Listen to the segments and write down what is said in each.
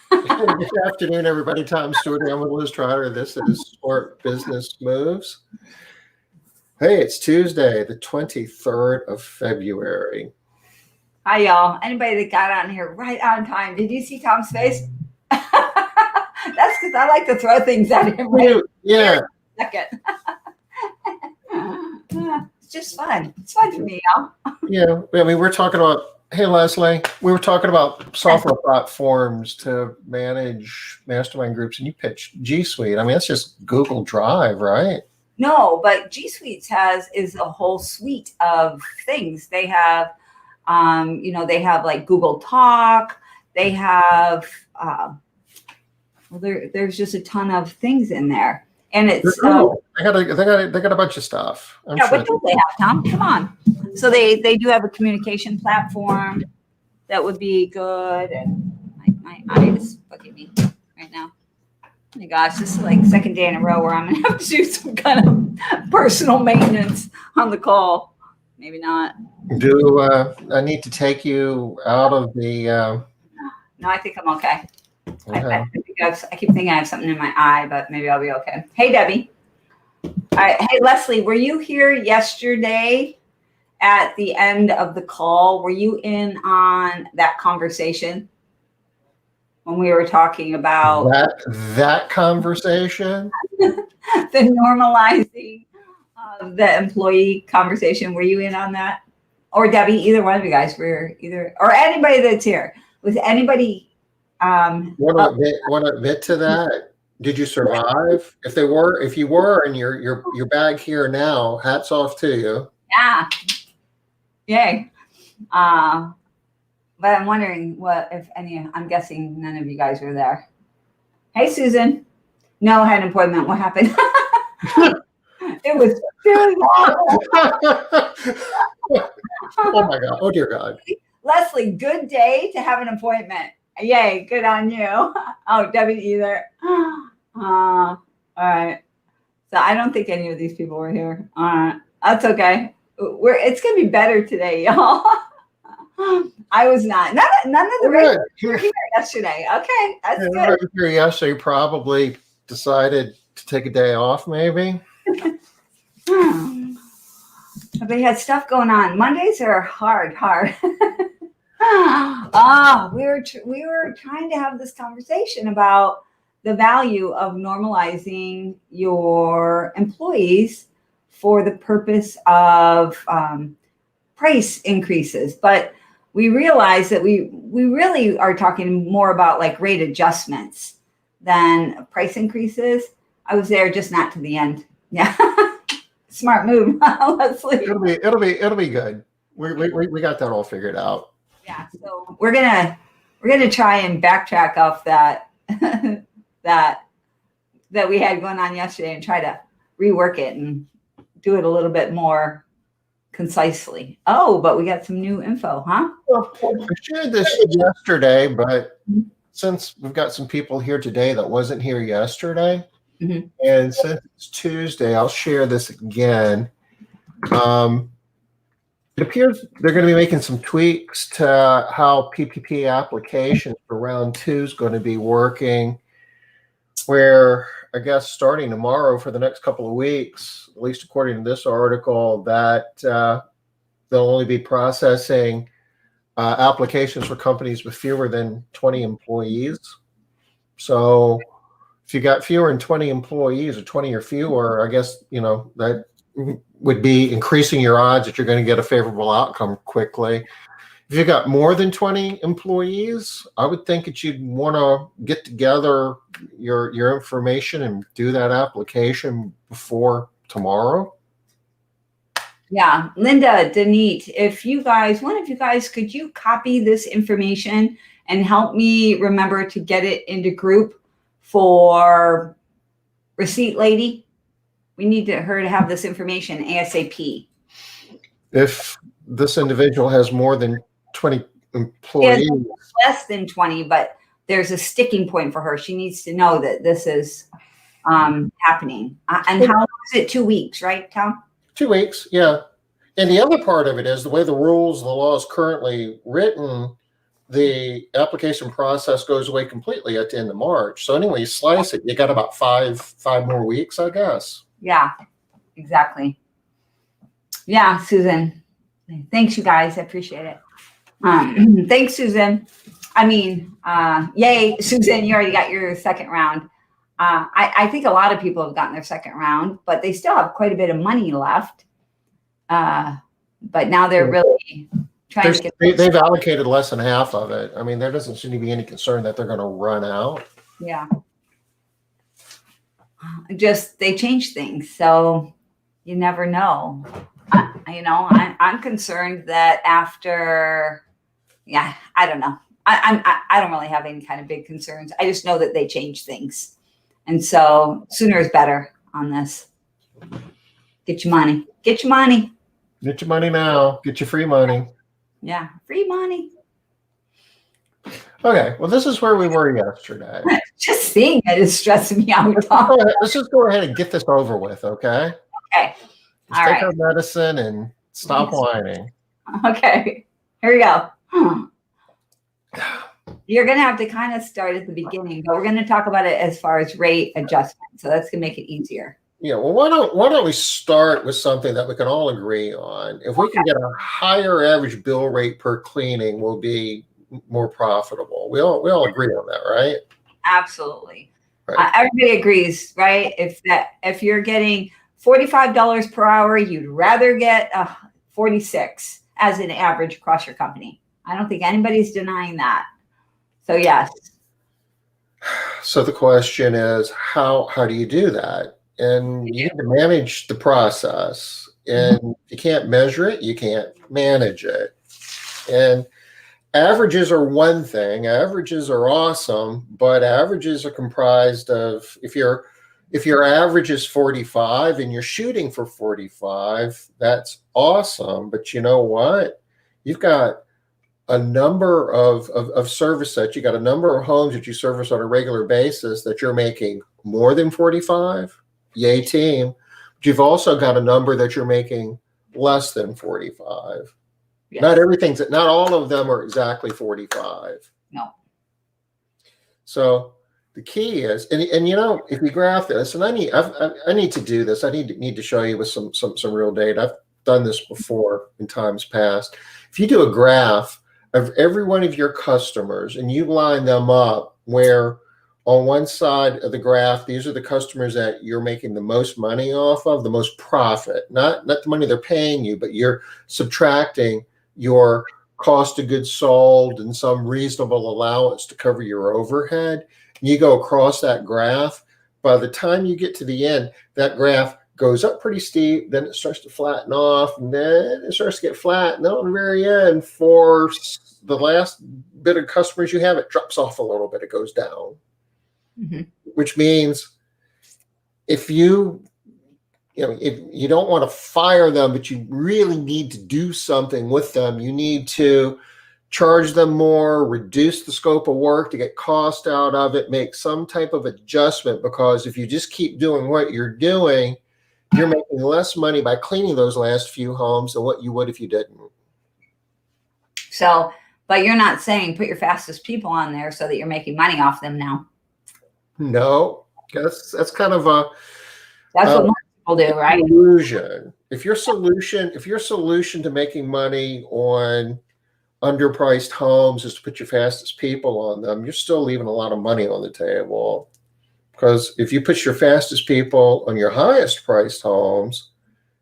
Good afternoon, everybody. Tom Stewart. I'm with Liz Trotter. This is Sport Business Moves. Hey, it's Tuesday, the 23rd of February. Hi, y'all. Anybody that got on here right on time. Did you see Tom's face? That's because I like to throw things at him right Yeah. Second. It's just fun. It's fun for me, y'all. Yeah. I mean, we're talking about, hey, Leslie, we were talking about software platforms to manage mastermind groups, and you pitched G Suite. I mean, that's just Google Drive, right? No, but G Suites is a whole suite of things. They have, they have like Google Talk. They have, there's just a ton of things in there, and it's they got a bunch of stuff. What do they have, Tom? Come on. So they do have a communication platform that would be good, and my eye is bugging me right now. Oh my gosh, this is like second day in a row where I'm gonna have to do some kind of personal maintenance on the call. Maybe not. Do I need to take you out of the? No, I think I'm okay. Okay. I keep thinking I have something in my eye, but maybe I'll be okay. Hey, Debbie. All right. Hey, Leslie, were you here yesterday at the end of the call? Were you in on that conversation when we were talking about that conversation? The normalizing of the employee conversation? Were you in on that? Or Debbie, either one of you guys were either, or anybody that's here. Was anybody want to admit to that? Did you survive? If you were, and you're back here now, hats off to you. Yeah. Yay. But I'm wondering I'm guessing none of you guys were there. Hey, Susan. No, I had an appointment. What happened? It was Oh my God. Oh dear God. Leslie, good day to have an appointment. Yay, good on you. Oh, Debbie either. All right. So I don't think any of these people were here. All right. That's okay. It's gonna be better today, y'all. I was not. None of the regulars were here yesterday. Okay, that's good. Here yesterday, you probably decided to take a day off, maybe. They had stuff going on. Mondays are hard. We were trying to have this conversation about the value of normalizing your employees for the purpose of price increases. But we realized that we really are talking more about like rate adjustments than price increases. I was there, just not to the end. Yeah. Smart move, Leslie. It'll be good. We got that all figured out. Yeah, so we're gonna try and backtrack off that that we had going on yesterday and try to rework it and do it a little bit more concisely. Oh, but we got some new info, huh? Well, I shared this yesterday, but since we've got some people here today that wasn't here yesterday, and since it's Tuesday, I'll share this again. It appears they're going to be making some tweaks to how PPP applications for round 2 is going to be working, where I guess starting tomorrow for the next couple of weeks, at least according to this article, that they'll only be processing applications for companies with fewer than 20 employees. So if you got fewer than 20 employees or 20 or fewer, I guess, that would be increasing your odds that you're going to get a favorable outcome quickly. If you got more than 20 employees, I would think that you'd want to get together your information and do that application before tomorrow. Yeah, Linda, Denise, one of you guys, could you copy this information and help me remember to get it into group for Receipt Lady? We need her to have this information ASAP. If this individual has more than 20 employees. Less than 20, but there's a sticking point for her. She needs to know that this is happening. And how long is it? 2 weeks, right, Tom? 2 weeks, yeah. And the other part of it is the way the law is currently written, the application process goes away completely at the end of March. So anyway, you slice it, you got about five more weeks, I guess. Yeah, exactly. Yeah, Susan. Thanks, you guys. I appreciate it. Thanks, Susan. I mean, yay, Susan, you already got your second round. I think a lot of people have gotten their second round, but they still have quite a bit of money left. But now they're really trying to get. They've allocated less than half of it. I mean, there doesn't seem to be any concern that they're going to run out. Yeah. Just they change things, so you never know. I'm concerned that after, yeah, I don't know. I don't really have any kind of big concerns. I just know that they change things, and so sooner is better on this. Get your money. Get your money. Get your money now. Get your free money. Yeah, free money. Okay, well, this is where we were yesterday. Just seeing it is stressing me out. Let's just go ahead and get this over with, okay? Okay. Let's take our medicine and stop whining. Okay, here we go. You're going to have to kind of start at the beginning, but we're going to talk about it as far as rate adjustment. So that's going to make it easier. Yeah, well, why don't we start with something that we can all agree on? If we can get a higher average bill rate per cleaning, we'll be more profitable. We all agree on that, right? Absolutely. Right. Everybody agrees, right? If you're getting $45 per hour, you'd rather get 46 as an average across your company. I don't think anybody's denying that. So yes. So the question is, how do you do that? And you need to manage the process. And if you can't measure it, you can't manage it. And averages are one thing. Averages are awesome, but averages are comprised of, if your average is 45 and you're shooting for 45, that's awesome. But you know what? You've got a number of service sets. You got a number of homes that you service on a regular basis that you're making more than 45. Yay, team. But you've also got a number that you're making less than 45. Yes. Not all of them are exactly 45. No. So the key is, and if you graph this, and I need to do this. I need to show you with some real data. I've done this before in times past. If you do a graph of every one of your customers and you line them up where on one side of the graph, these are the customers that you're making the most money off of, the most profit, not the money they're paying you, but you're subtracting your cost of goods sold and some reasonable allowance to cover your overhead. You go across that graph. By the time you get to the end, that graph goes up pretty steep, then it starts to flatten off, and then it starts to get flat. And then on the very end, for the last bit of customers you have, it drops off a little bit. It goes down, which means if you don't want to fire them, but you really need to do something with them, you need to charge them more, reduce the scope of work to get cost out of it, make some type of adjustment, because if you just keep doing what you're doing, you're making less money by cleaning those last few homes than what you would if you didn't. So, but you're not saying put your fastest people on there so that you're making money off them now. No, that's kind of a that's what most people do, right? Illusion. If your solution to making money on underpriced homes is to put your fastest people on them, you're still leaving a lot of money on the table. Because if you put your fastest people on your highest priced homes,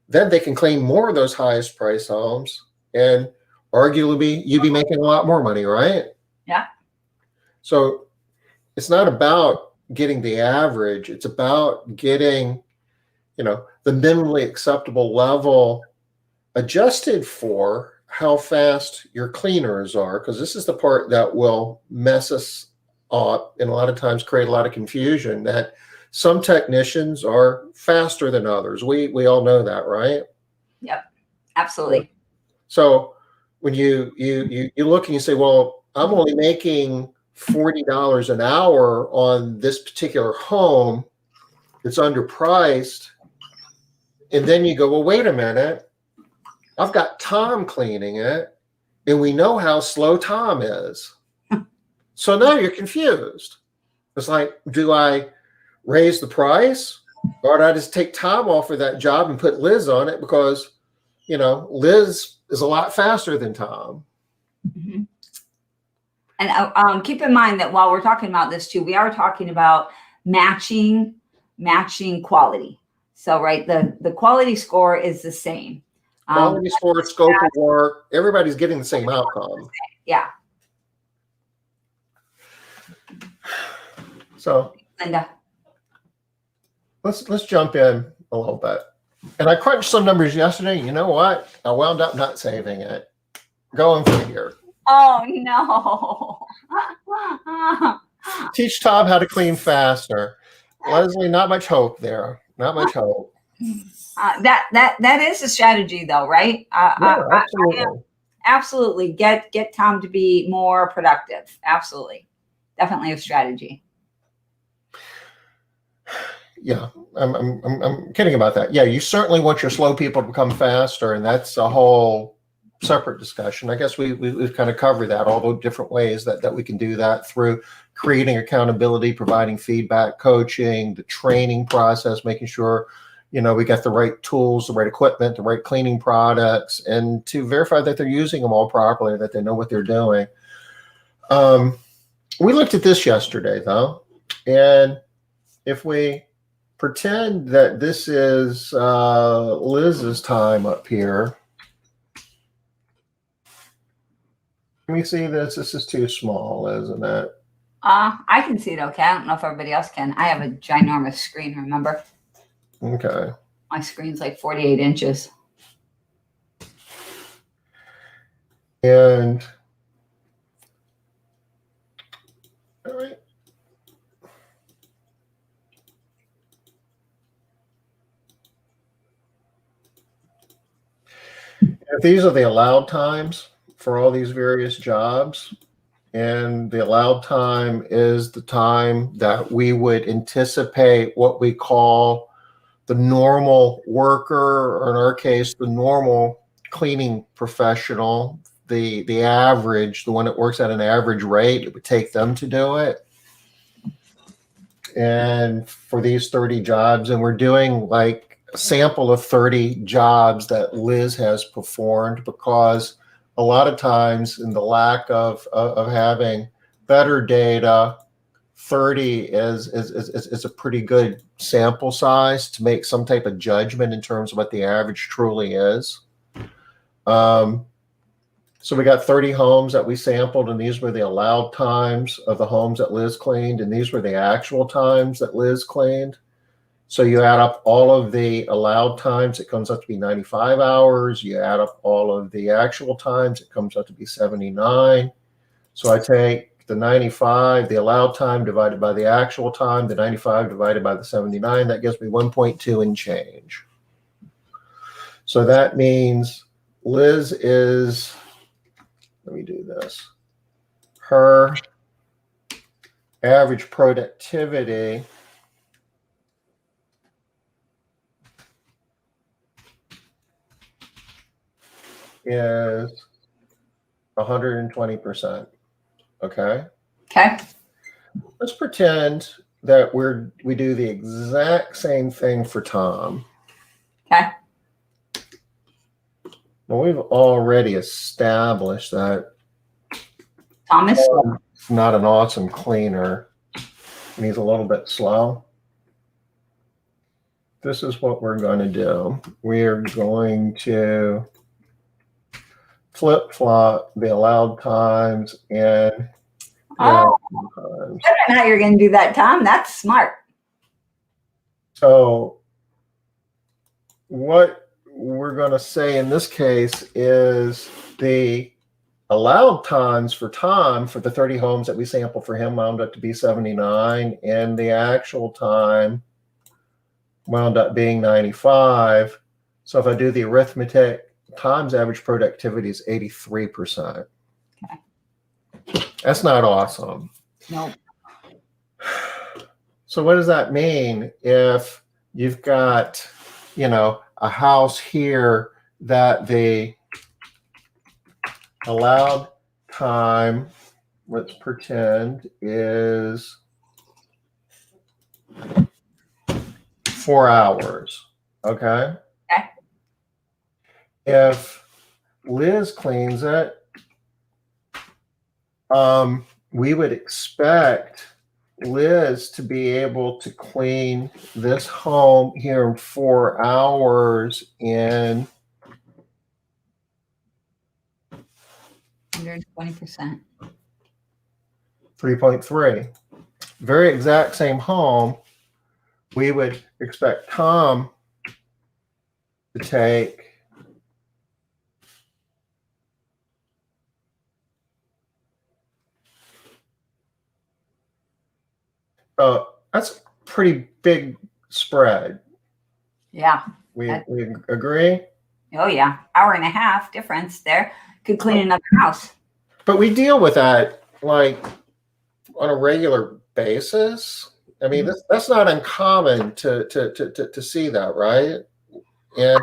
then they can clean more of those highest priced homes, and arguably you'd be making a lot more money, right? Yeah. So it's not about getting the average. It's about getting, the minimally acceptable level adjusted for how fast your cleaners are, because this is the part that will mess us up and a lot of times create a lot of confusion, that some technicians are faster than others. We all know that, right? Yep, absolutely. So when you look and you say, well, I'm only making $40 an hour on this particular home that's underpriced, and then you go, well, wait a minute, I've got Tom cleaning it, and we know how slow Tom is. So now you're confused. It's like, do I raise the price, or do I just take Tom off of that job and put Liz on it because, Liz is a lot faster than Tom. Mm-hmm. And keep in mind that while we're talking about this too, we are talking about matching quality. So, right, the quality score is the same. Quality score, scope of work, everybody's getting the same outcome. Yeah. So, Linda, let's jump in a little bit. And I crunched some numbers yesterday. You know what? I wound up not saving it. Going for here. Oh no. Teach Tom how to clean faster. Leslie, not much hope there. Not much hope. That is a strategy though, right? Yeah, absolutely. Absolutely. Get Tom to be more productive. Absolutely. Definitely a strategy. Yeah, I'm kidding about that. Yeah, you certainly want your slow people to become faster, and that's a whole separate discussion. I guess we've kind of covered that, all the different ways that we can do that through creating accountability, providing feedback, coaching, the training process, making sure, we got the right tools, the right equipment, the right cleaning products, and to verify that they're using them all properly, that they know what they're doing. We looked at this yesterday, though, and if we pretend that this is Liz's time up here. Let me see this. This is too small, isn't it? I can see it okay. I don't know if everybody else can. I have a ginormous screen, remember? Okay. My screen's like 48 inches. And all right. If these are the allowed times for all these various jobs, and the allowed time is the time that we would anticipate what we call the normal worker, or in our case, the normal cleaning professional, the average, the one that works at an average rate, it would take them to do it. And for these 30 jobs, and we're doing like a sample of 30 jobs that Liz has performed, because a lot of times in the lack of having better data, 30 is a pretty good sample size to make some type of judgment in terms of what the average truly is. So we got 30 homes that we sampled, and these were the allowed times of the homes that Liz cleaned, and these were the actual times that Liz cleaned. So you add up all of the allowed times, it comes up to be 95 hours. You add up all of the actual times, it comes up to be 79. So I take the 95, the allowed time, divided by the actual time, the 95 divided by the 79, that gives me 1.2 and change. So that means Liz is, let me do this, her average productivity is 120%. Okay. Okay. Let's pretend that we do the exact same thing for Tom. Okay. Well, we've already established that Thomas? Tom's not an awesome cleaner, and he's a little bit slow. This is what we're going to do. We're going to flip-flop the allowed times and Oh, times. I don't know how you're going to do that, Tom. That's smart. So what we're going to say in this case is the allowed times for Tom for the 30 homes that we sampled for him wound up to be 79, and the actual time wound up being 95. So if I do the arithmetic, Tom's average productivity is 83%. Okay. That's not awesome. Nope. So what does that mean if you've got, a house here that the allowed time let's pretend, is 4 hours. Okay. Okay. If Liz cleans it, we would expect Liz to be able to clean this home here in 4 hours in 120%. 3.3. Very exact same home. We would expect Tom to take that's a pretty big spread. Yeah. We agree? Oh yeah. Hour and a half difference there. Could clean another house. But we deal with that like on a regular basis. I mean, that's not uncommon to see that, right? And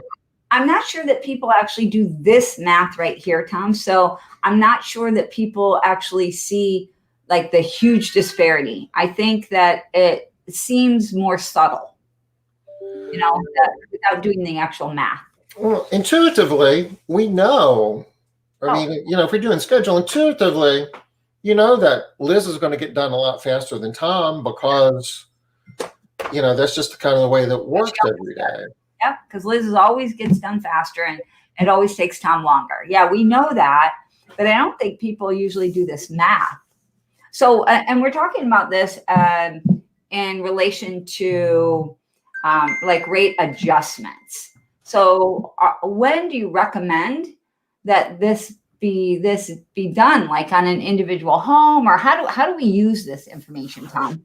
I'm not sure that people actually do this math right here, Tom. So I'm not sure that people actually see like the huge disparity. I think that it seems more subtle, without doing the actual math. well, intuitively, we know. I mean, if we're doing schedule intuitively, you know that Liz is going to get done a lot faster than Tom because, that's just kind of the way that it works every day. Yep, because Liz always gets done faster and it always takes Tom longer. Yeah, we know that, but I don't think people usually do this math. So, and we're talking about this in relation to like rate adjustments. So, when do you recommend that this be done, like on an individual home, or how do we use this information, Tom?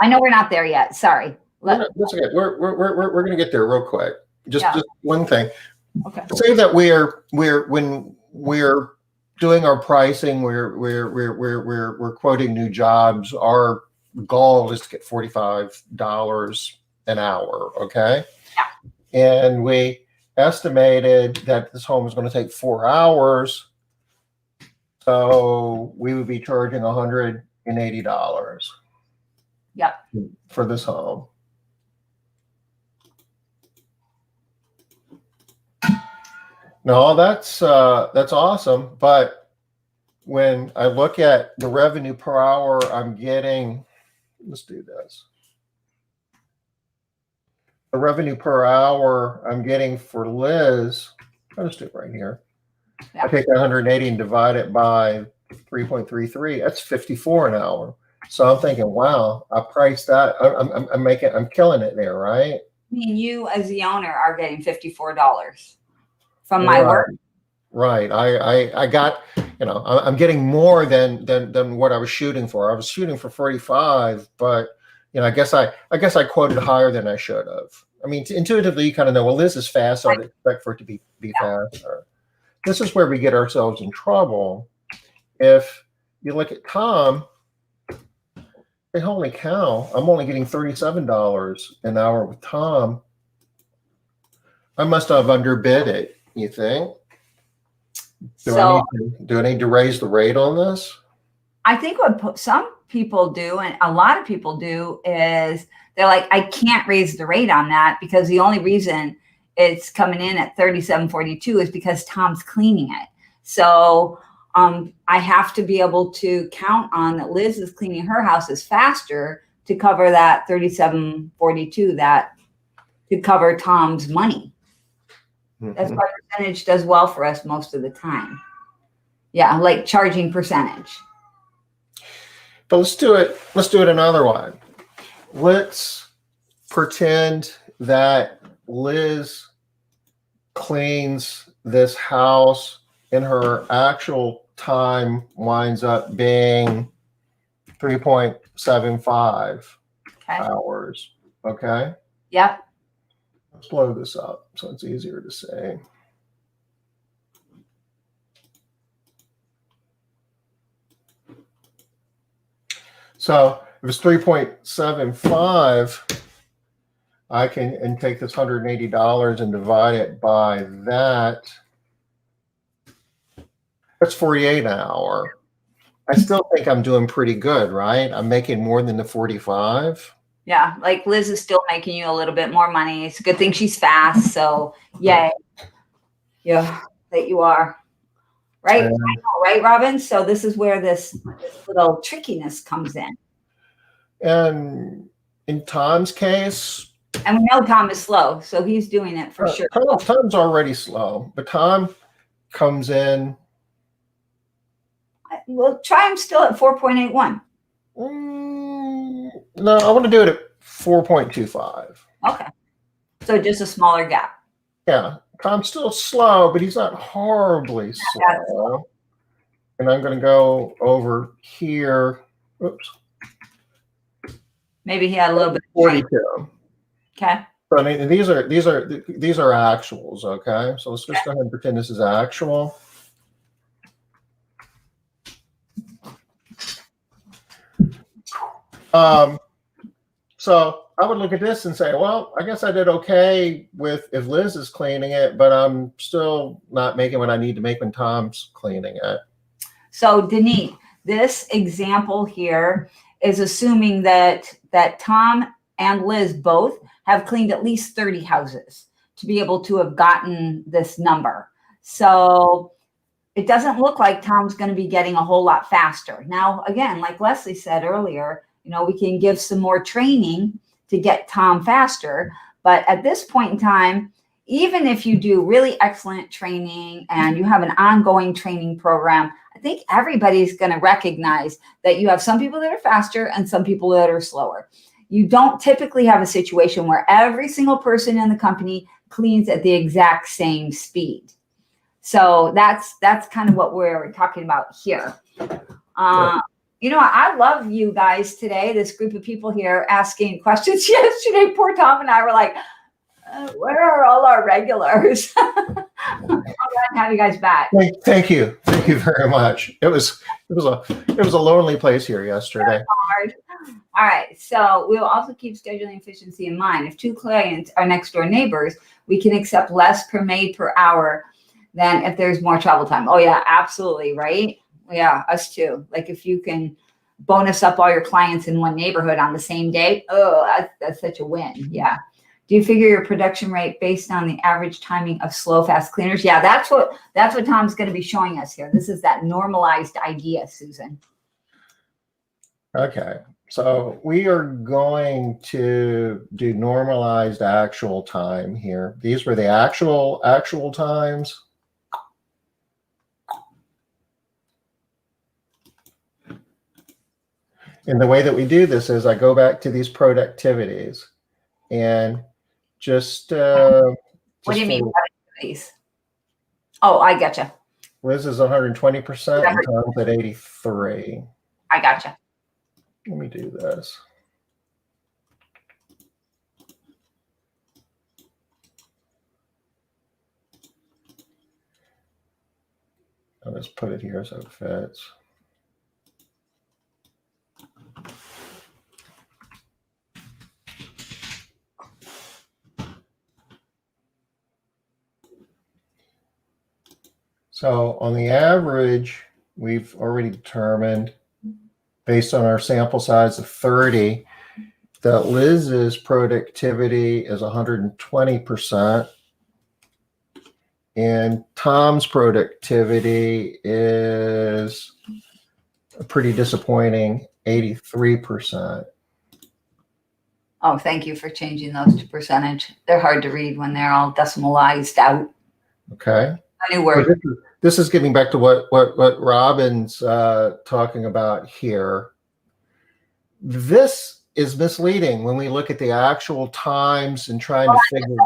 I know we're not there yet. Sorry. That's okay. We're going to get there real quick. Just one thing. Okay. Say that when we're doing our pricing, we're quoting new jobs. Our goal is to get $45 an hour. Okay. Yeah. And we estimated that this home is going to take 4 hours, so we would be charging $180. Yep. For this home. No, that's awesome. But when I look at the revenue per hour I'm getting, let's do this. The revenue per hour I'm getting for Liz, I'll just do it right here. Yeah. I take that 180 and divide it by 3.33. That's 54 an hour. So I'm thinking, wow, I priced that. I'm killing it there, right? I mean, you as the owner are getting $54 from my work. Right. I got, I'm getting more than what I was shooting for. I was shooting for 45, but I guess I quoted higher than I should have. I mean, intuitively, you kind of know, well, Liz is fast, so I'd expect for it to be faster. This is where we get ourselves in trouble. If you look at Tom, hey, holy cow, I'm only getting $37 an hour with Tom. I must have underbid it, you think? Do I need to raise the rate on this? I think what some people do, and a lot of people do, is they're like, I can't raise the rate on that because the only reason it's coming in at $37.42 is because Tom's cleaning it. So I have to be able to count on that Liz is cleaning her houses faster to cover that $37.42 that could cover Tom's money. That's why percentage does well for us most of the time. Yeah, like charging percentage. But let's do it another way. Let's pretend that Liz cleans this house and her actual time winds up being 3.75 hours. Okay? Yep. Let's blow this up so it's easier to say. So if it's 3.75, I can take this $180 and divide it by that. That's 48 an hour. I still think I'm doing pretty good, right? I'm making more than the 45. Yeah, like Liz is still making you a little bit more money. It's a good thing she's fast. So yay. Yeah, that you are. Right? I And, know, right, Robin? So this is where this little trickiness comes in. and in Tom's case, And we know Tom is slow, so he's doing it for sure. Tom's already slow, but Tom comes in. We'll try him still at 4.81. No, I want to do it at 4.25. Okay. So just a smaller gap. Yeah, Tom's still slow, but he's not horribly slow. And I'm going to go over here. Oops. Maybe he had a little bit. 42. Okay. So I mean, these are actuals. Okay, so let's just go ahead and pretend this is actual. So I would look at this and say, well, I guess I did okay with if Liz is cleaning it, but I'm still not making what I need to make when Tom's cleaning it. So Denise, this example here is assuming that Tom and Liz both have cleaned at least 30 houses to be able to have gotten this number. So it doesn't look like Tom's going to be getting a whole lot faster. Now, again, like Leslie said earlier, we can give some more training to get Tom faster. But at this point in time, even if you do really excellent training and you have an ongoing training program, I think everybody's going to recognize that you have some people that are faster and some people that are slower. You don't typically have a situation where every single person in the company cleans at the exact same speed. So that's kind of what we're talking about here. I love you guys today, this group of people here asking questions. Yesterday, poor Tom and I were like, where are all our regulars? I'm glad to have you guys back. Thank you very much. It was a lonely place here yesterday. Hard. All right, so we'll also keep scheduling efficiency in mind. If two clients are next door neighbors, we can accept less per maid per hour than if there's more travel time. Oh yeah, absolutely, right? Yeah, us too. Like if you can bonus up all your clients in one neighborhood on the same day, that's such a win. Yeah. Do you figure your production rate based on the average timing of slow, fast cleaners? Yeah, that's what Tom's going to be showing us here. This is that normalized idea, Susan. Okay, so we are going to do normalized actual time here. These were the actual times. And the way that we do this is I go back to these productivities and just what do you mean productivities? Oh, I gotcha. Liz is 120% and Tom's at 83. I gotcha. Let me do this. I'll just put it here so it fits. So on the average, we've already determined, based on our sample size of 30, that Liz's productivity is 120%. And Tom's productivity is a pretty disappointing 83%. Oh, thank you for changing those to percentage. They're hard to read when they're all decimalized out. Okay. A new word. So this is getting back to what Robin's talking about here. This is misleading when we look at the actual times and trying to figure.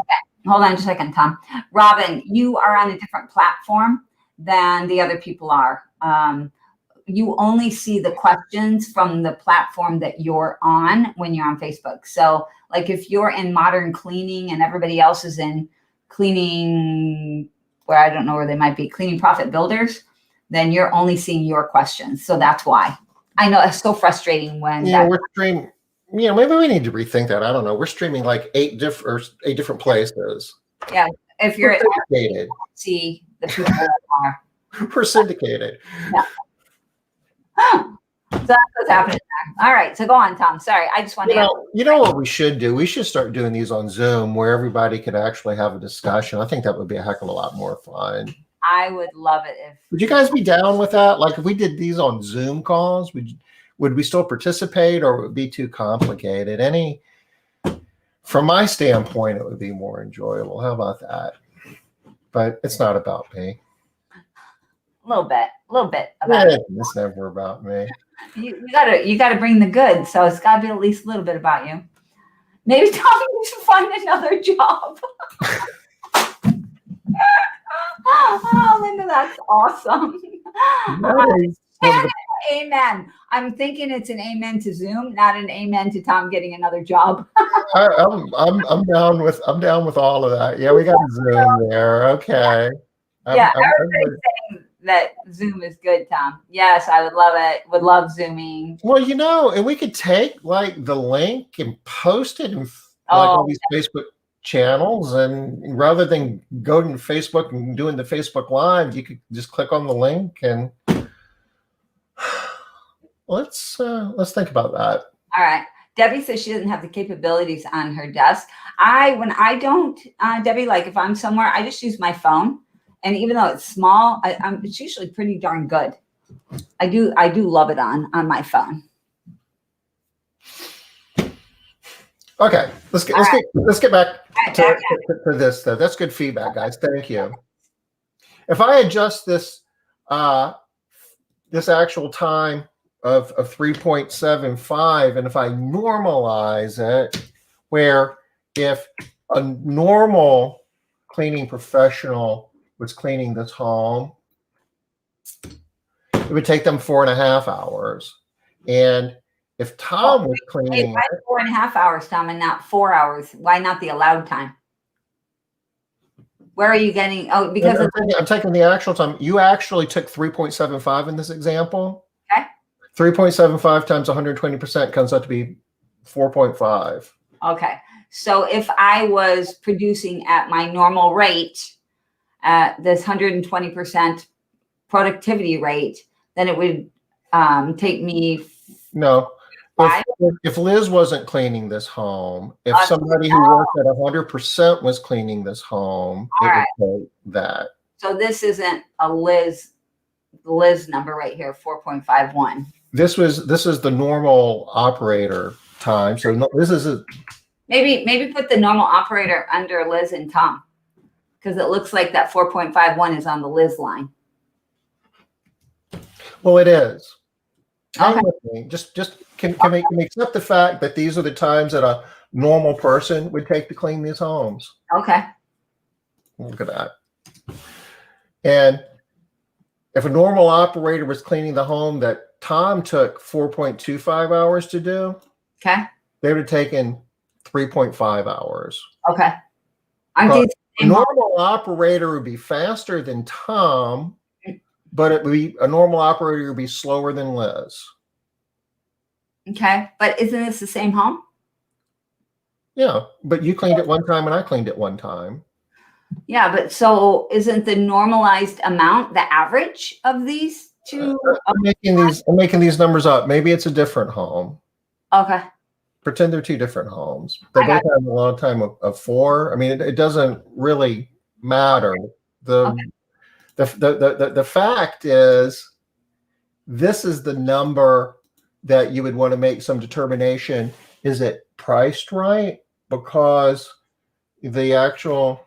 Hold on just a second, Tom. Robin, you are on a different platform than the other people are. You only see the questions from the platform that you're on when you're on Facebook. So like if you're in modern cleaning and everybody else is in cleaning, where I don't know where they might be, cleaning profit builders, then you're only seeing your questions. So that's why. I know it's so frustrating when we're streaming. Maybe we need to rethink that. I don't know. We're streaming like eight different places. Yeah, if you're syndicated, see the people that are. We're syndicated. Yeah. So that's what's happening there. All right. So go on, Tom. Sorry. I just want to. You know what we should do? We should start doing these on Zoom where everybody could actually have a discussion. I think that would be a heck of a lot more fun. I would love it if. Would you guys be down with that? Like if we did these on Zoom calls, would we still participate, or would it be too complicated? From my standpoint, it would be more enjoyable. How about that? But it's not about me. A little bit about it. It's never about me. You gotta bring the good. So it's gotta be at least a little bit about you. Maybe Tom, you should find another job. Oh, Linda, that's awesome. Amen. I'm thinking it's an amen to Zoom, not an amen to Tom getting another job. I'm down with all of that. Yeah, we got Zoom there. Okay. Everybody's saying that Zoom is good, Tom. Yes, I would love it. Would love Zooming. Well, and we could take like the link and post it in all these Facebook channels, and rather than going to Facebook and doing the Facebook Live, you could just click on the link and let's think about that. All right. Debbie says she doesn't have the capabilities on her desk. When I don't, Debbie, like if I'm somewhere, I just use my phone. And even though it's small, it's usually pretty darn good. I do love it on my phone. Okay, let's get back to this though. That's good feedback, guys. Thank you. If I adjust this actual time of 3.75, and if I normalize it, where if a normal cleaning professional was cleaning this home, it would take them 4.5 hours. And if Tom was cleaning, why 4.5 hours, Tom, and not 4 hours? Why not the allowed time? Where are you getting? Oh, because I'm taking the actual time. You actually took 3.75 in this example. Okay. 3.75 times 120% comes out to be 4.5. Okay. So if I was producing at my normal rate, at this 120% productivity rate, then it would take me. No. If Liz wasn't cleaning this home, if somebody who worked at 100% was cleaning this home, it would take that. So this isn't a Liz number right here, 4.51. This is the normal operator time. So this is maybe put the normal operator under Liz and Tom, because it looks like that 4.51 is on the Liz line. Well, it is. Okay. Just can we accept the fact that these are the times that a normal person would take to clean these homes? Okay. Look at that. And if a normal operator was cleaning the home that Tom took 4.25 hours to do, okay, they would have taken 3.5 hours. Okay. A normal operator would be faster than Tom, but a normal operator would be slower than Liz. Okay, but isn't this the same home? Yeah, but you cleaned it one time and I cleaned it one time. Yeah, but so isn't the normalized amount the average of these two? I'm making these numbers up. Maybe it's a different home. Okay. Pretend they're two different homes. They both have a long time of 4. I mean, it doesn't really matter. The fact is, this is the number that you would want to make some determination. Is it priced right? Because the actual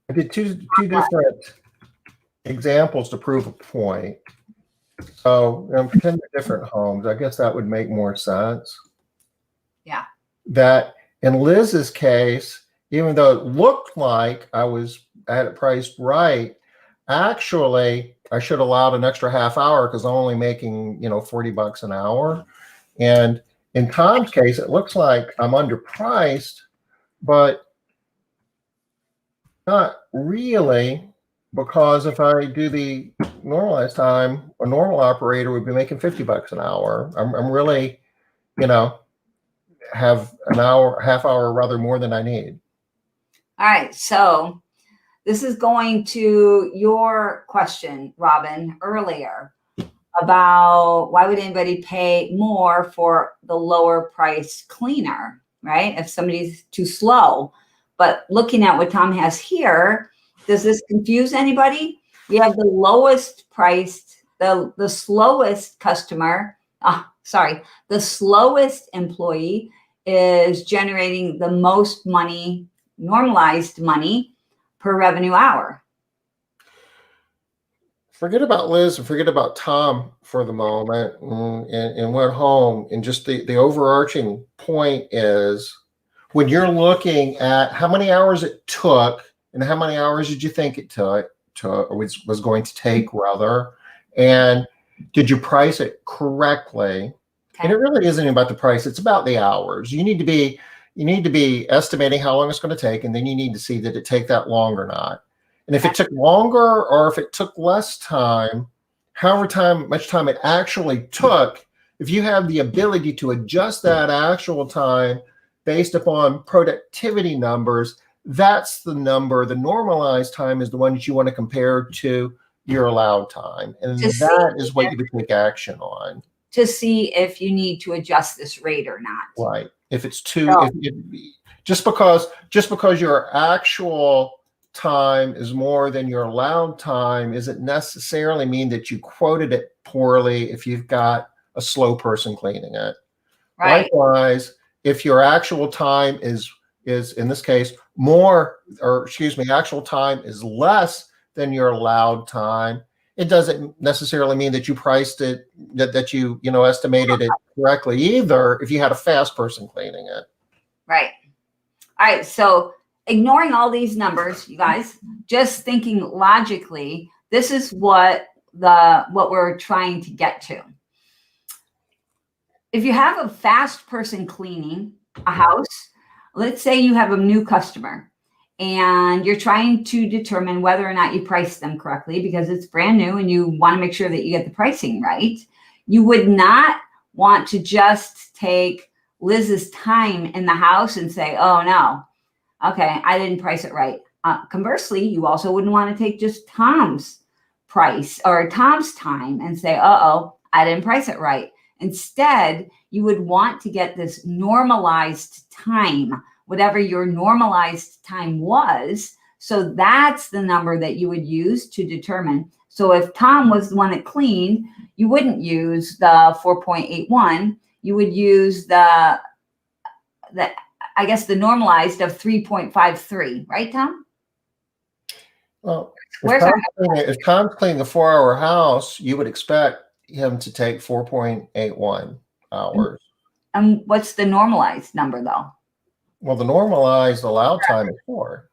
I did two different examples to prove a point. So pretend they're different homes. I guess that would make more sense. Yeah. That in Liz's case, even though it looked like I had it priced right, actually I should have allowed an extra half hour because I'm only making $40 an hour. And in Tom's case, it looks like I'm underpriced, but not really, because if I do the normalized time, a normal operator would be making $50 an hour. I'm really, have an hour, half hour, rather more than I need. All right. So This is going to your question, Robin, earlier about why would anybody pay more for the lower price cleaner, right? If somebody's too slow. But looking at what Tom has here, does this confuse anybody? We have the lowest priced, the slowest customer, the slowest employee is generating the most money, normalized money per revenue hour. Forget about Liz and forget about Tom for the moment and went home. And just the overarching point is when you're looking at how many hours it took and how many hours did you think it took or was going to take rather, and did you price it correctly? Okay. And it really isn't about the price. It's about the hours. You need to be estimating how long it's going to take, and then you need to see did it take that long or not. And if it took longer or if it took less time, much time it actually took, if you have the ability to adjust that actual time based upon productivity numbers, that's the number. The normalized time is the one that you want to compare to your allowed time. And that is what you would take action on. To see if you need to adjust this rate or not. Right. If it's just because your actual time is more than your allowed time isn't necessarily mean that you quoted it poorly if you've got a slow person cleaning it. Right. Likewise, if your actual time is in this case actual time is less than your allowed time, it doesn't necessarily mean that you priced it, that you estimated it correctly either if you had a fast person cleaning it. Right. All right. So ignoring all these numbers, you guys, just thinking logically, this is what we're trying to get to. If you have a fast person cleaning a house, let's say you have a new customer and you're trying to determine whether or not you price them correctly because it's brand new and you want to make sure that you get the pricing right. You would not want to just take Liz's time in the house and say, oh no, okay, I didn't price it right. Conversely, you also wouldn't want to take just Tom's price or Tom's time and say, uh-oh, I didn't price it right. Instead, you would want to get this normalized time, whatever your normalized time was. So that's the number that you would use to determine. So if Tom was the one that cleaned, you wouldn't use the 4.81. You would use the normalized of 3.53, right, Tom? Well, if Tom's cleaning the 4-hour house, you would expect him to take 4.81 hours. And what's the normalized number, though? Well, the normalized allowed time is 4.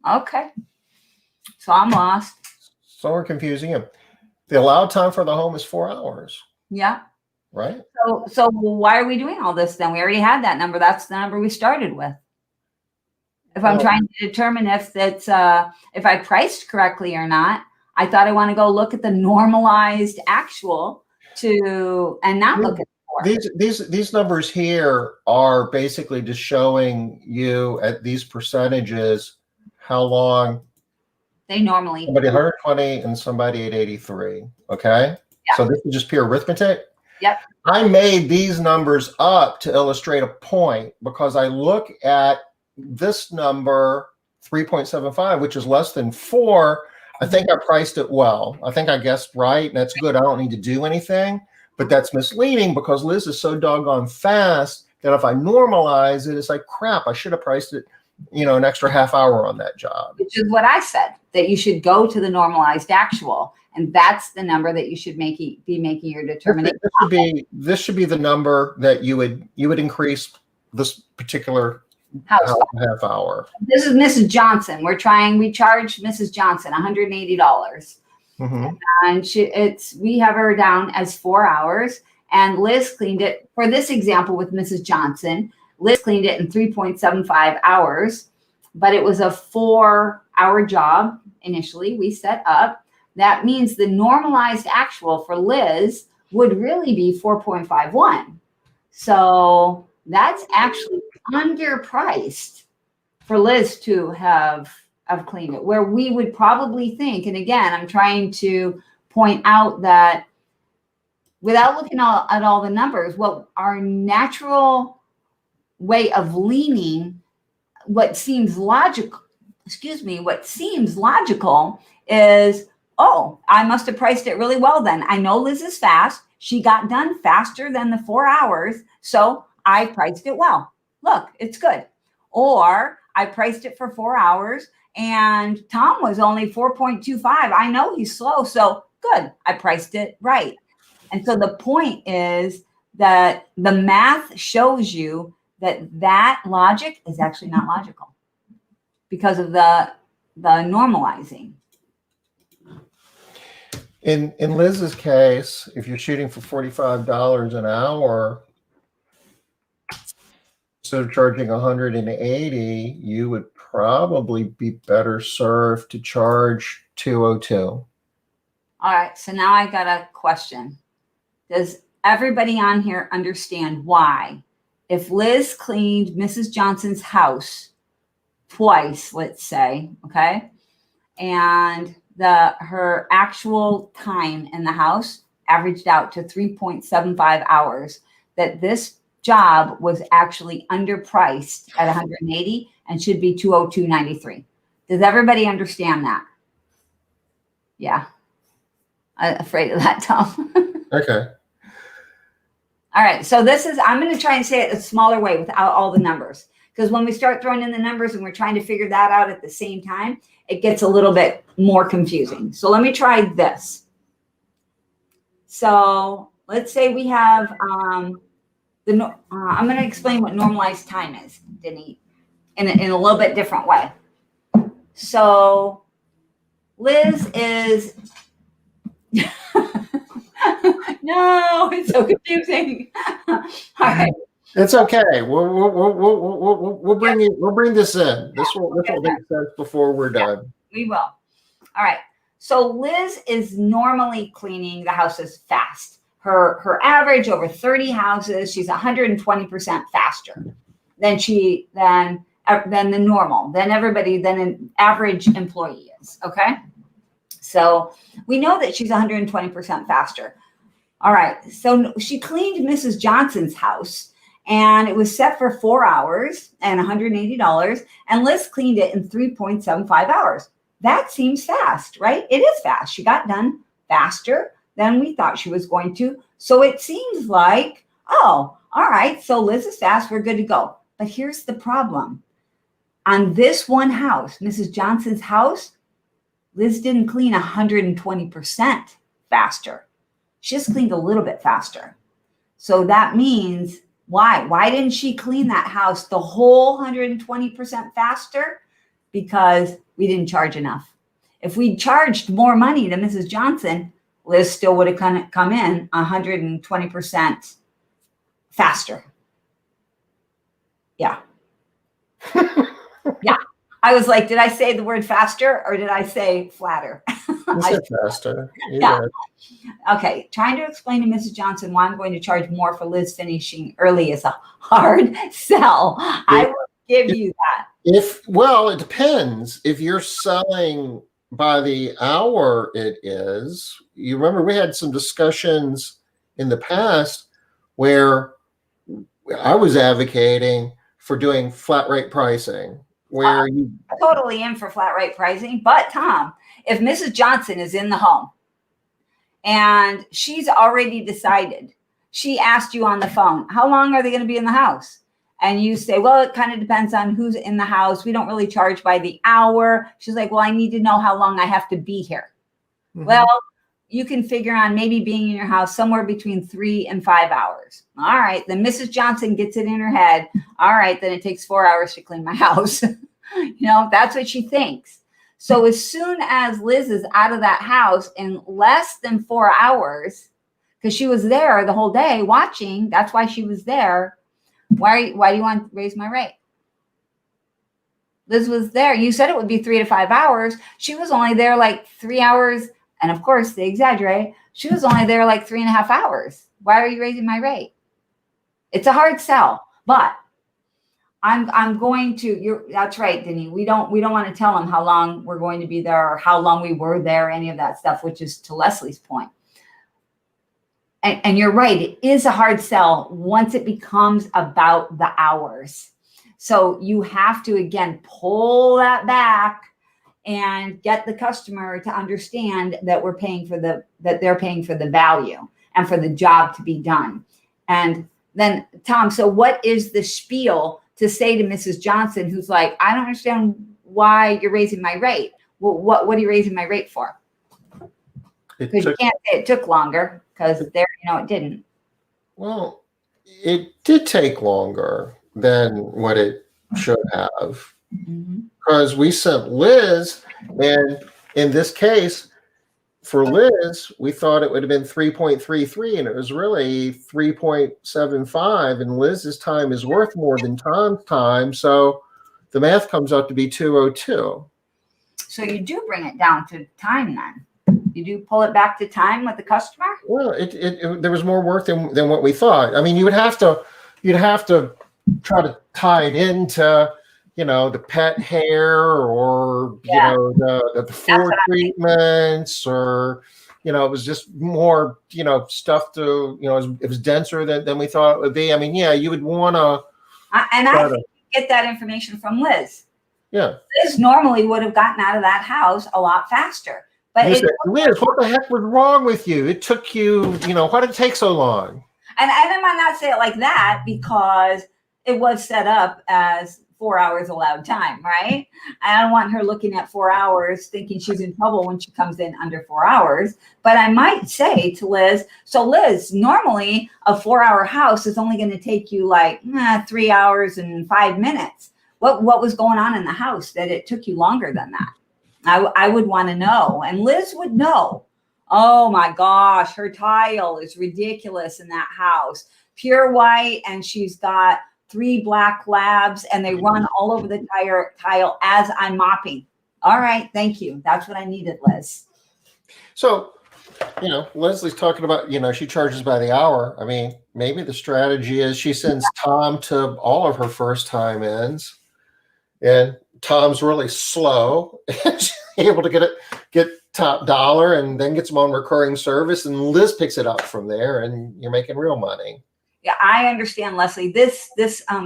Okay. So I'm lost. So we're confusing him. The allowed time for the home is 4 hours. Yeah. Right. So why are we doing all this then? We already had that number. That's the number we started with. If I'm trying to determine if I priced correctly or not, I thought I want to go look at the normalized actual and not look at these numbers here are basically just showing you at these percentages how long they normally somebody 120 and somebody at 83. Okay. Yeah. So this is just pure arithmetic. Yep. I made these numbers up to illustrate a point because I look at this number 3.75, which is less than 4. I think I priced it well. I think I guessed right, and that's good. I don't need to do anything, but that's misleading because Liz is so doggone fast that if I normalize it, it's like, crap, I should have priced it, an extra half hour on that job. Which is what I said, that you should go to the normalized actual, and that's the number that you should be making your determination. This should be the number that you would increase this particular half hour. This is Mrs. Johnson. We charge Mrs. Johnson $180. Mm-hmm. And we have her down as 4 hours, and Liz cleaned it for this example with Mrs. Johnson. Liz cleaned it in 3.75 hours, but it was a 4-hour job initially we set up. That means the normalized actual for Liz would really be 4.51. So that's actually underpriced for Liz to have of clean it, where we would probably think, and again, I'm trying to point out that without looking at all the numbers, what our natural way of leaning, what seems logical is, oh, I must have priced it really well then. I know Liz is fast. She got done faster than the 4 hours, so I priced it well. Look, it's good. Or I priced it for 4 hours and Tom was only 4.25. I know he's slow, so good. I priced it right. And so the point is that the math shows you that logic is actually not logical because of the normalizing. In Liz's case, if you're shooting for $45 an hour, instead of charging 180, you would probably be better served to charge 202. All right, so now I got a question. Does everybody on here understand why, if Liz cleaned Mrs. Johnson's house twice, let's say, okay, and her actual time in the house averaged out to 3.75 hours, that this job was actually underpriced at 180 and should be 202.93? Does everybody understand that? Yeah. I'm afraid of that, Tom. Okay. All right. So I'm going to try and say it a smaller way without all the numbers. Because when we start throwing in the numbers and we're trying to figure that out at the same time, it gets a little bit more confusing. So let me try this. So let's say we have, I'm going to explain what normalized time is, Denise, in a little bit different way. So Liz is, no, it's so confusing. All right. It's okay. We'll bring this in. This will make sense before we're done. We will. All right. So Liz is normally cleaning the houses fast. Her average over 30 houses, she's 120% faster than the normal, than an average employee is. Okay. So we know that she's 120% faster. All right. So she cleaned Mrs. Johnson's house and it was set for 4 hours and $180. And Liz cleaned it in 3.75 hours. That seems fast, right? It is fast. She got done faster than we thought she was going to. So it seems like, oh, all right. So Liz is fast. We're good to go. But here's the problem. On this one house, Mrs. Johnson's house, Liz didn't clean 120% faster. She just cleaned a little bit faster. So that means why? Why didn't she clean that house the whole 120% faster? Because we didn't charge enough. If we charged more money to Mrs. Johnson, Liz still would have come in 120% faster. Yeah. Yeah. I was like, did I say the word faster or did I say flatter? You said faster. Yeah. Okay. Trying to explain to Mrs. Johnson why I'm going to charge more for Liz finishing early is a hard sell. I will give you that. It depends. If you're selling by the hour, it is. You remember we had some discussions in the past where I was advocating for doing flat rate pricing, where you totally in for flat rate pricing. But Tom, if Mrs. Johnson is in the home and she's already decided, she asked you on the phone, how long are they going to be in the house? And you say, well, it kind of depends on who's in the house. We don't really charge by the hour. She's like, well, I need to know how long I have to be here. Mm-hmm. Well, you can figure on maybe being in your house somewhere between 3 and 5 hours. All right. Then Mrs. Johnson gets it in her head. All right. Then it takes 4 hours to clean my house. That's what she thinks. So as soon as Liz is out of that house in less than 4 hours, because she was there the whole day watching, that's why she was there. Why do you want to raise my rate? Liz was there. You said it would be 3 to 5 hours. She was only there like 3 hours. And of course, they exaggerate. She was only there like 3.5 hours. Why are you raising my rate? It's a hard sell. But I'm going to, that's right, Denny. We don't want to tell them how long we're going to be there or how long we were there, any of that stuff, which is to Leslie's point. And you're right, it is a hard sell once it becomes about the hours. So you have to, again, pull that back and get the customer to understand that they're paying for the value and for the job to be done. And then, Tom, so what is the spiel to say to Mrs. Johnson, who's like, I don't understand why you're raising my rate? Well, what are you raising my rate for? Because you can't say it took longer, because there, it didn't. Well, it did take longer than what it should have, because we sent Liz, and in this case, for Liz, we thought it would have been 3.33, and it was really 3.75, and Liz's time is worth more than Tom's time, so the math comes out to be 202. So you do bring it down to time then? You do pull it back to time with the customer? Well, there was more work than what we thought. I mean, you'd have to try to tie it into, the pet hair, or the floor treatments, or it was just more stuff to it was denser than we thought it would be. I mean, yeah, you would want to. And I think you get that information from Liz. Yeah, Liz normally would have gotten out of that house a lot faster. But Liz, what the heck was wrong with you? It took you, why did it take so long? And I might not say it like that, because it was set up as 4 hours allowed time, right? I don't want her looking at 4 hours thinking she's in trouble when she comes in under 4 hours. But I might say to Liz, so Liz, normally a 4-hour house is only going to take you like 3 hours and 5 minutes. What was going on in the house that it took you longer than that? I would want to know, and Liz would know. Oh my gosh, her tile is ridiculous in that house. Pure white, and she's got 3 black labs, and they run all over the tile as I'm mopping. All right, thank you. That's what I needed, Liz. So, Leslie's talking about, she charges by the hour. I mean, maybe the strategy is she sends Tom to all of her first time ins, and Tom's really slow, able to get top dollar, and then gets them on recurring service, and Liz picks it up from there, and you're making real money. Yeah, I understand, Leslie. This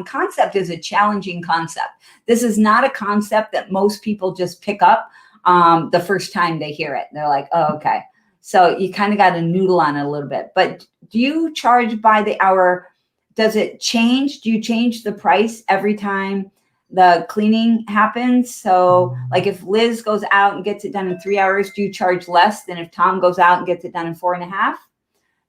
concept is a challenging concept. This is not a concept that most people just pick up the first time they hear it. They're like, oh, okay. So you kind of got to noodle on it a little bit. But do you charge by the hour? Does it change? Do you change the price every time the cleaning happens? So like if Liz goes out and gets it done in 3 hours, do you charge less than if Tom goes out and gets it done in 4.5?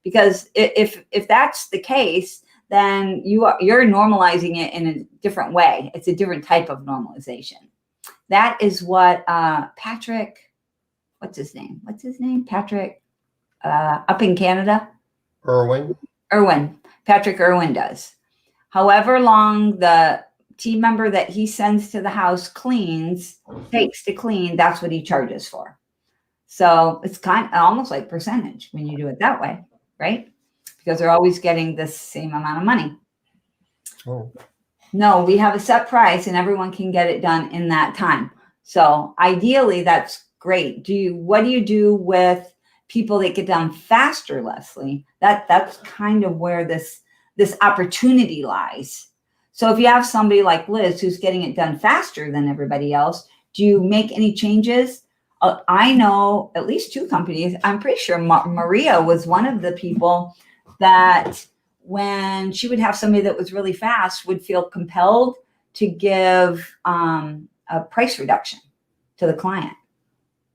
Because if that's the case, then you're normalizing it in a different way. It's a different type of normalization. That is what Patrick, what's his name? Patrick, up in Canada? Patrick Irwin does. However long the team member that he sends to the house takes to clean, that's what he charges for. So it's kind of almost like percentage when you do it that way, right? Because they're always getting the same amount of money. Oh. No, we have a set price and everyone can get it done in that time. So ideally, that's great. What do you do with people that get done faster, Leslie? That's kind of where this opportunity lies. So if you have somebody like Liz who's getting it done faster than everybody else, do you make any changes? I know at least 2 companies. I'm pretty sure Maria was one of the people that when she would have somebody that was really fast would feel compelled to give a price reduction to the client.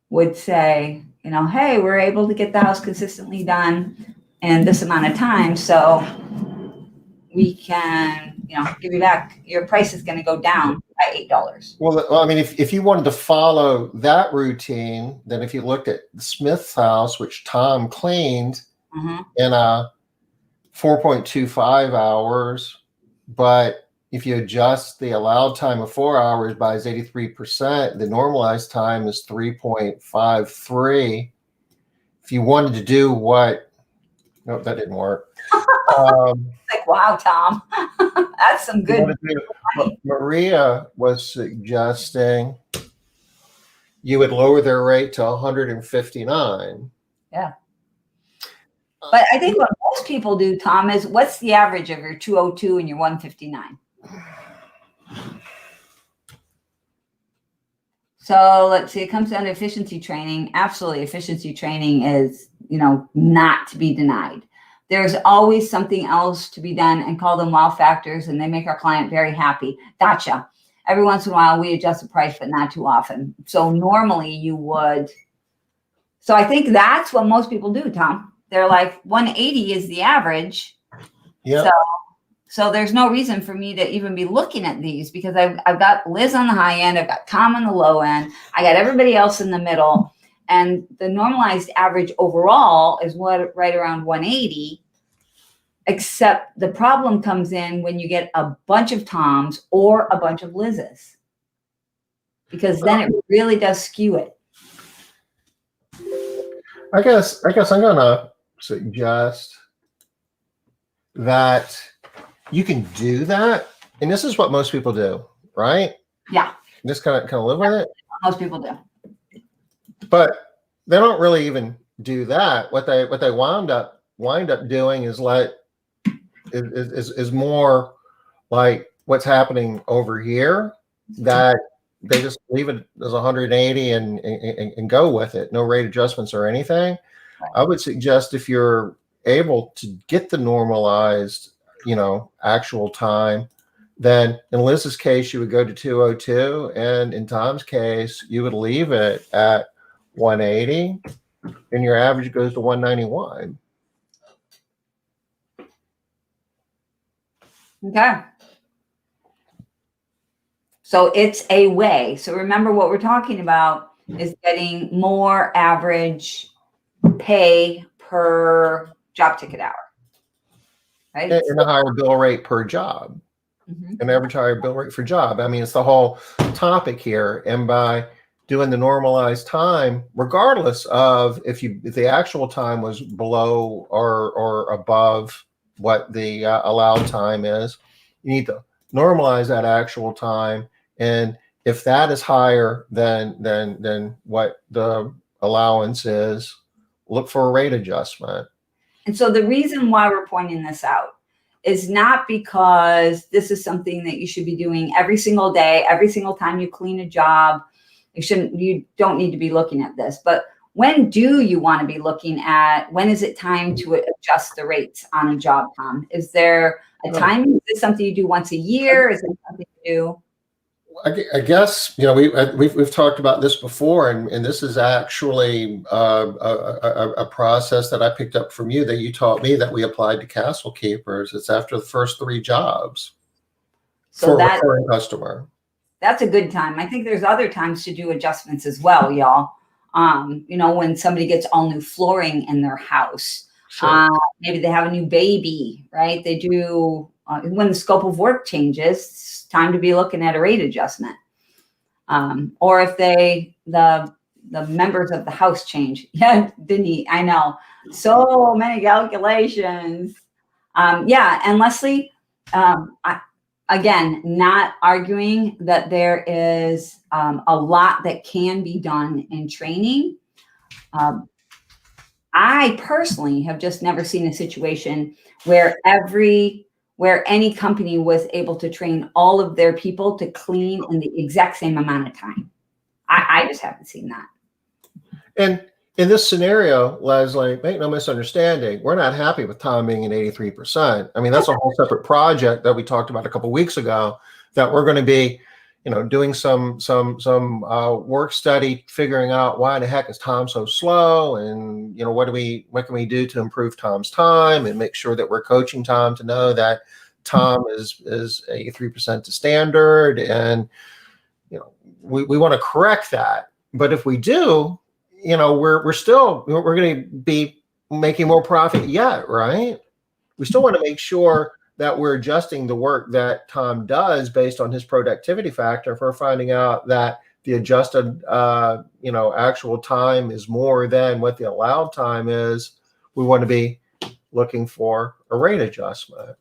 Would say, hey, we're able to get the house consistently done in this amount of time. So we can, give you back. Your price is going to go down by $8. Well, I mean, if you wanted to follow that routine, then if you looked at Smith's house, which Tom cleaned in 4.25 hours, but if you adjust the allowed time of 4 hours by 83%, the normalized time is 3.53. If you wanted to do that didn't work. Like, wow, Tom. That's some good. What Maria was suggesting, you would lower their rate to 159. Yeah. But I think what most people do, Tom, is what's the average of your 202 and your 159? So let's see, it comes down to efficiency training. Absolutely. Efficiency training is, not to be denied. There's always something else to be done, and call them wow factors, and they make our client very happy. Gotcha. Every once in a while we adjust the price, but not too often. So normally you would. So I think that's what most people do, Tom. They're like 180 is the average. Yeah. So there's no reason for me to even be looking at these, because I've got Liz on the high end, I've got Tom on the low end, I got everybody else in the middle, and the normalized average overall is right around 180. Except the problem comes in when you get a bunch of Toms or a bunch of Liz's, because then it really does skew it. I guess I'm gonna suggest that you can do that, and this is what most people do, right? Yeah. Just kind of live with it. Most people do. But they don't really even do that. What they wind up doing is is more like what's happening over here, that they just leave it as 180 and go with it. No rate adjustments or anything. Right. I would suggest, if you're able to get the normalized, actual time, then in Liz's case, you would go to 202. And in Tom's case, you would leave it at 180, and your average goes to 191. Okay. So it's a way. So remember, what we're talking about is getting more average pay per job ticket hour. Right? And a higher bill rate per job. An average higher bill rate for job. I mean, it's the whole topic here. And by doing the normalized time, regardless of if the actual time was below or above what the allowed time is, you need to normalize that actual time. And if that is higher than what the allowance is, look for a rate adjustment. And so the reason why we're pointing this out is not because this is something that you should be doing every single day, every single time you clean a job. You don't need to be looking at this. But when do you want to be looking at, when is it time to adjust the rates on a job, Tom? Is there a time? Is this something you do once a year? Is it something you do? I guess, we've talked about this before, and this is actually a process that I picked up from you, that you taught me, that we applied to Castle Keepers. It's after the first 3 jobs for a recurring customer. That's a good time. I think there's other times to do adjustments as well, y'all. When somebody gets all new flooring in their house, Sure. Maybe they have a new baby, right? They do, when the scope of work changes, it's time to be looking at a rate adjustment. Or if the members of the house change. Yeah, Denise, I know. So many calculations. And Leslie, again, not arguing that there is a lot that can be done in training. I personally have just never seen a situation where any company was able to train all of their people to clean in the exact same amount of time. I just haven't seen that. And in this scenario, Leslie, make no misunderstanding, we're not happy with Tom being at 83%. I mean, that's a whole separate project that we talked about a couple of weeks ago, that we're going to be, doing some work study, figuring out why the heck is Tom so slow, and what can we do to improve Tom's time, and make sure that we're coaching Tom to know that Tom is 83% to standard, and we want to correct that. But if we do, we're going to be making more profit yet, right? We still want to make sure that we're adjusting the work that Tom does based on his productivity factor. If we're finding out that the adjusted, actual time is more than what the allowed time is, we want to be looking for a rate adjustment.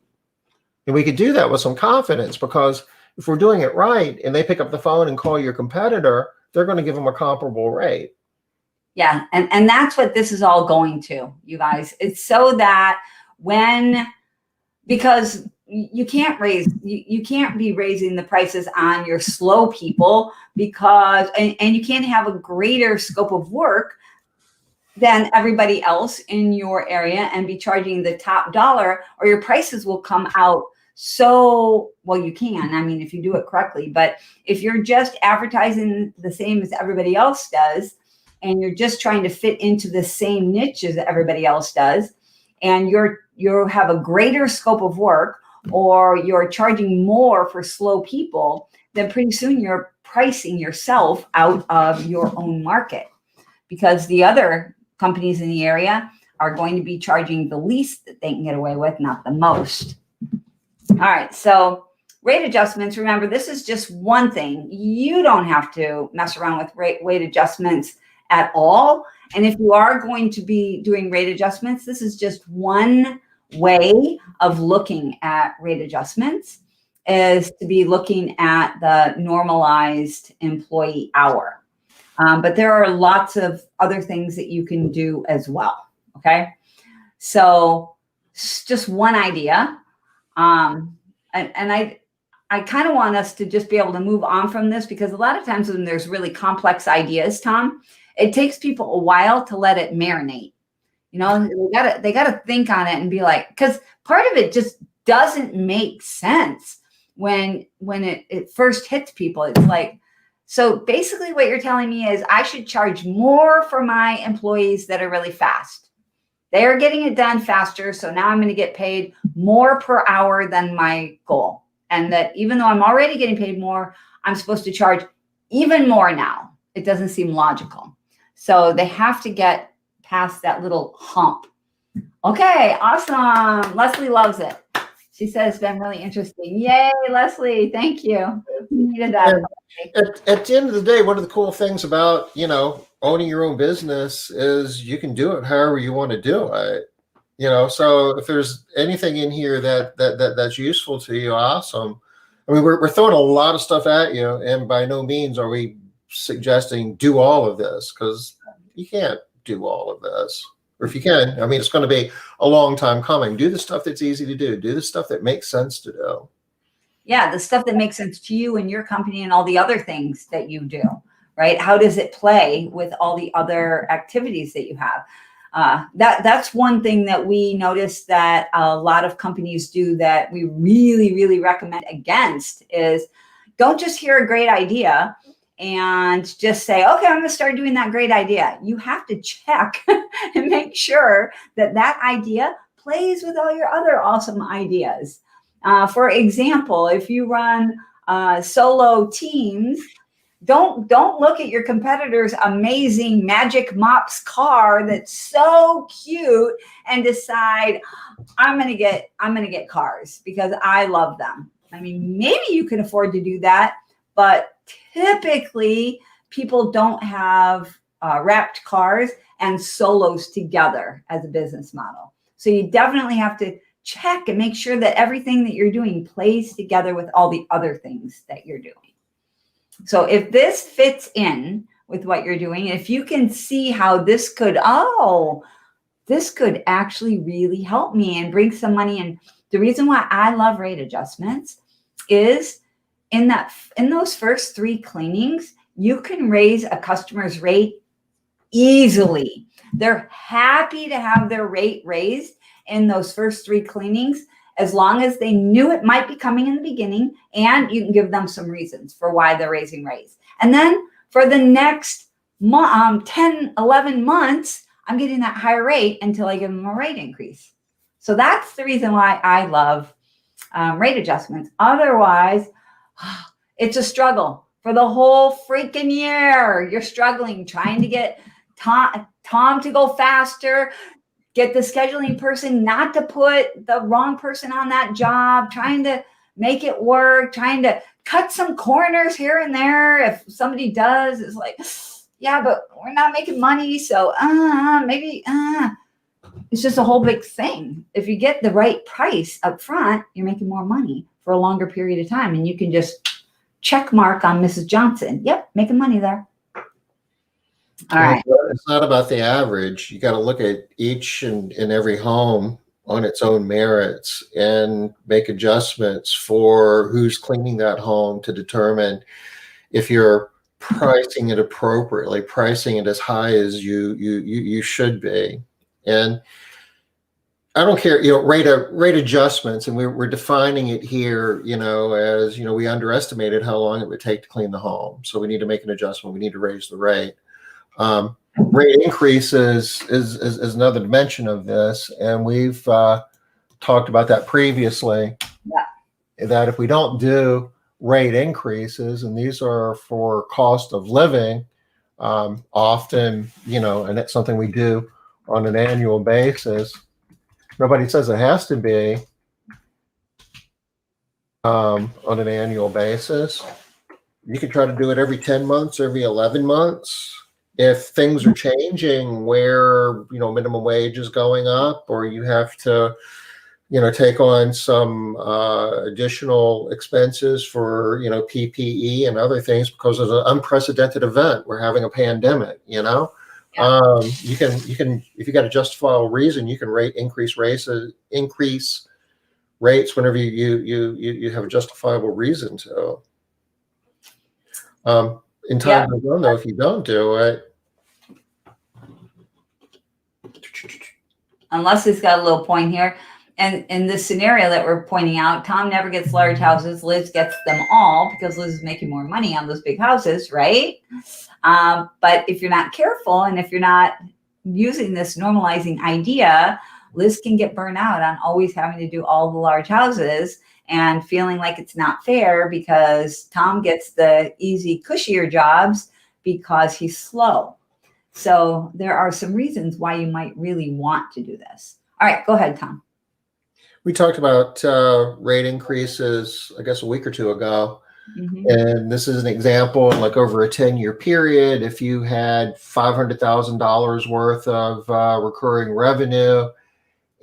And we could do that with some confidence, because if we're doing it right and they pick up the phone and call your competitor, they're going to give them a comparable rate. Yeah. And that's what this is all going to, you guys. It's so that because you can't you can't be raising the prices on your slow people, because, and you can't have a greater scope of work than everybody else in your area and be charging the top dollar, or your prices will come out. So, well, you can, I mean, if you do it correctly, but if you're just advertising the same as everybody else does, and you're just trying to fit into the same niche as everybody else does, and you have a greater scope of work, or you're charging more for slow people, then pretty soon you're pricing yourself out of your own market, because the other companies in the area are going to be charging the least that they can get away with, not the most. All right, so rate adjustments, remember, this is just one thing. You don't have to mess around with rate adjustments at all. And if you are going to be doing rate adjustments, this is just one way of looking at rate adjustments, is to be looking at the normalized employee hour. But there are lots of other things that you can do as well. Okay. So just one idea. And I kind of want us to just be able to move on from this, because a lot of times when there's really complex ideas, Tom, it takes people a while to let it marinate. You know, they gotta think on it and be like, because part of it just doesn't make sense when it first hits people. It's like, so basically what you're telling me is I should charge more for my employees that are really fast. They are getting it done faster. So now I'm going to get paid more per hour than my goal. And that even though I'm already getting paid more, I'm supposed to charge even more now. It doesn't seem logical. So they have to get past that little hump. Okay, awesome. Leslie loves it. She says it's been really interesting. Yay, Leslie. Thank you. We needed that. At the end of the day, one of the cool things about, owning your own business is you can do it however you want to do it. So if there's anything in here that's useful to you, awesome. I mean, we're throwing a lot of stuff at you, and by no means are we suggesting do all of this, because you can't do all of this. Or if you can, I mean, it's going to be a long time coming. Do the stuff that's easy to do. Do the stuff that makes sense to do. Yeah, the stuff that makes sense to you and your company and all the other things that you do, right? How does it play with all the other activities that you have? That's one thing that we noticed that a lot of companies do that we really, really recommend against is don't just hear a great idea and just say, okay, I'm going to start doing that great idea. You have to check and make sure that that idea plays with all your other awesome ideas. For example, if you run solo teams, don't look at your competitor's amazing magic mops car that's so cute and decide I'm gonna get cars because I love them. I mean, maybe you can afford to do that, but typically people don't have wrapped cars and solos together as a business model. So you definitely have to check and make sure that everything that you're doing plays together with all the other things that you're doing. So if this fits in with what you're doing, if you can see how this could actually really help me and bring some money in. The reason why I love rate adjustments is in those first 3 cleanings, you can raise a customer's rate easily. They're happy to have their rate raised in those first 3 cleanings, as long as they knew it might be coming in the beginning, and you can give them some reasons for why they're raising rates. And then for the next 10, 11 months, I'm getting that higher rate until I give them a rate increase. So that's the reason why I love rate adjustments. Otherwise, it's a struggle for the whole freaking year. You're struggling, trying to get Tom to go faster, get the scheduling person not to put the wrong person on that job, trying to make it work, trying to cut some corners here and there. If somebody does, it's like, yeah, but we're not making money. So maybe It's just a whole big thing. If you get the right price up front, you're making more money for a longer period of time. And you can just check mark on Mrs. Johnson. Yep, making money there. All right. It's not about the average. You got to look at each and every home on its own merits and make adjustments for who's cleaning that home to determine if you're pricing it appropriately, pricing it as high as you should be. And I don't care, rate adjustments, and we're defining it here, as, we underestimated how long it would take to clean the home. So we need to make an adjustment. We need to raise the rate. Rate increases is another dimension of this, and we've talked about that previously. Yeah. That if we don't do rate increases, and these are for cost of living, often, and it's something we do on an annual basis. Nobody says it has to be on an annual basis. You could try to do it every 10 months, every 11 months. If things are changing where, minimum wage is going up, or you have to, take on some additional expenses for, PPE and other things because of an unprecedented event. We're having a pandemic, Yeah. You can, if you got a justifiable reason, you can increase rates whenever you have a justifiable reason to. In time goes on, though, if you don't do it, unless he's got a little point here. And in this scenario that we're pointing out, Tom never gets large houses. Liz gets them all because Liz is making more money on those big houses, right? But if you're not careful and if you're not using this normalizing idea, Liz can get burnt out on always having to do all the large houses and feeling like it's not fair because Tom gets the easy, cushier jobs because he's slow. So there are some reasons why you might really want to do this. All right, go ahead, Tom. We talked about rate increases, I guess, a week or two ago. Mm-hmm. And this is an example, like over a 10-year period, if you had $500,000 worth of recurring revenue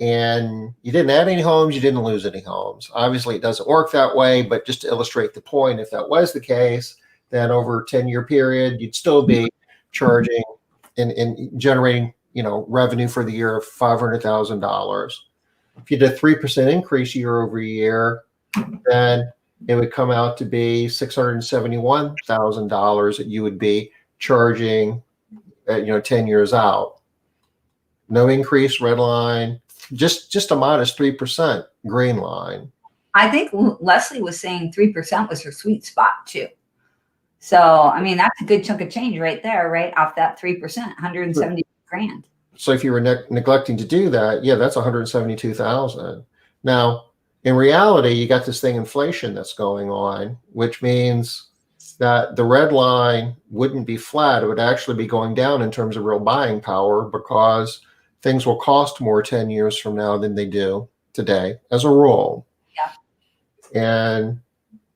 and you didn't add any homes, you didn't lose any homes. Obviously, it doesn't work that way, but just to illustrate the point, if that was the case, then over a 10-year period, you'd still be charging and generating, revenue for the year of $500,000. If you did a 3% increase year over year, then it would come out to be $671,000 that you would be charging, 10 years out. No increase, red line, just a modest 3%, green line. I think Leslie was saying 3% was her sweet spot too. So, I mean, that's a good chunk of change right there, right? Off that 3%, 170 grand. So if you were neglecting to do that, that's 172,000. Now, in reality, you got this thing, inflation, that's going on, which means that the red line wouldn't be flat. It would actually be going down in terms of real buying power because things will cost more 10 years from now than they do today as a rule. Yeah. And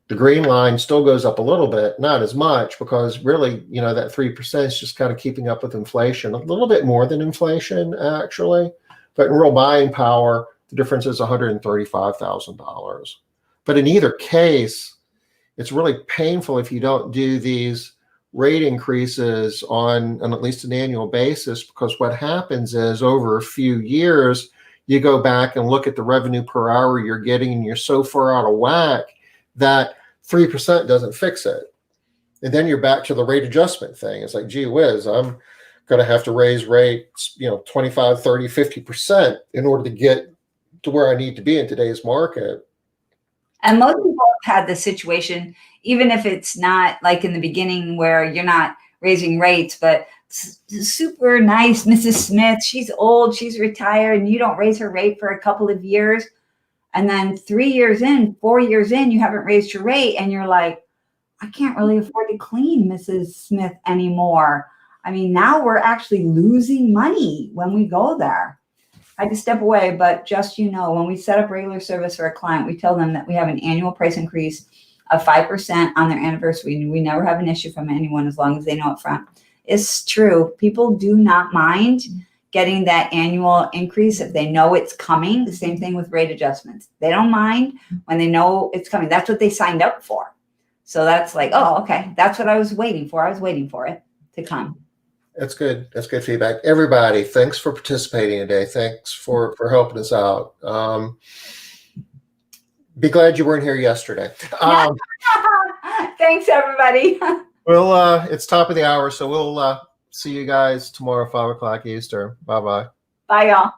the green line still goes up a little bit, not as much, because really, that 3% is just kind of keeping up with inflation, a little bit more than inflation, actually. But in real buying power, the difference is $135,000. But in either case, it's really painful if you don't do these rate increases on at least an annual basis, because what happens is over a few years, you go back and look at the revenue per hour you're getting, and you're so far out of whack that 3% doesn't fix it. And then you're back to the rate adjustment thing. It's like, gee whiz, I'm going to have to raise rates, 25, 30, 50% in order to get to where I need to be in today's market. And most people have had this situation, even if it's not like in the beginning where you're not raising rates, but super nice Mrs. Smith, she's old, she's retired, and you don't raise her rate for a couple of years. And then 3 years in, 4 years in, you haven't raised your rate, and you're like, I can't really afford to clean Mrs. Smith anymore. I mean, now we're actually losing money when we go there. I had to step away, but just, when we set up regular service for a client, we tell them that we have an annual price increase of 5% on their anniversary. We never have an issue from anyone as long as they know up front. It's true. People do not mind getting that annual increase if they know it's coming. The same thing with rate adjustments. They don't mind when they know it's coming. That's what they signed up for. So that's like, oh, okay, that's what I was waiting for. I was waiting for it to come. That's good. That's good feedback. Everybody, thanks for participating today. Thanks for helping us out. Be glad you weren't here yesterday. Thanks, everybody. Well, it's top of the hour, so we'll see you guys tomorrow, 5 o'clock Eastern. Bye-bye. Bye, y'all.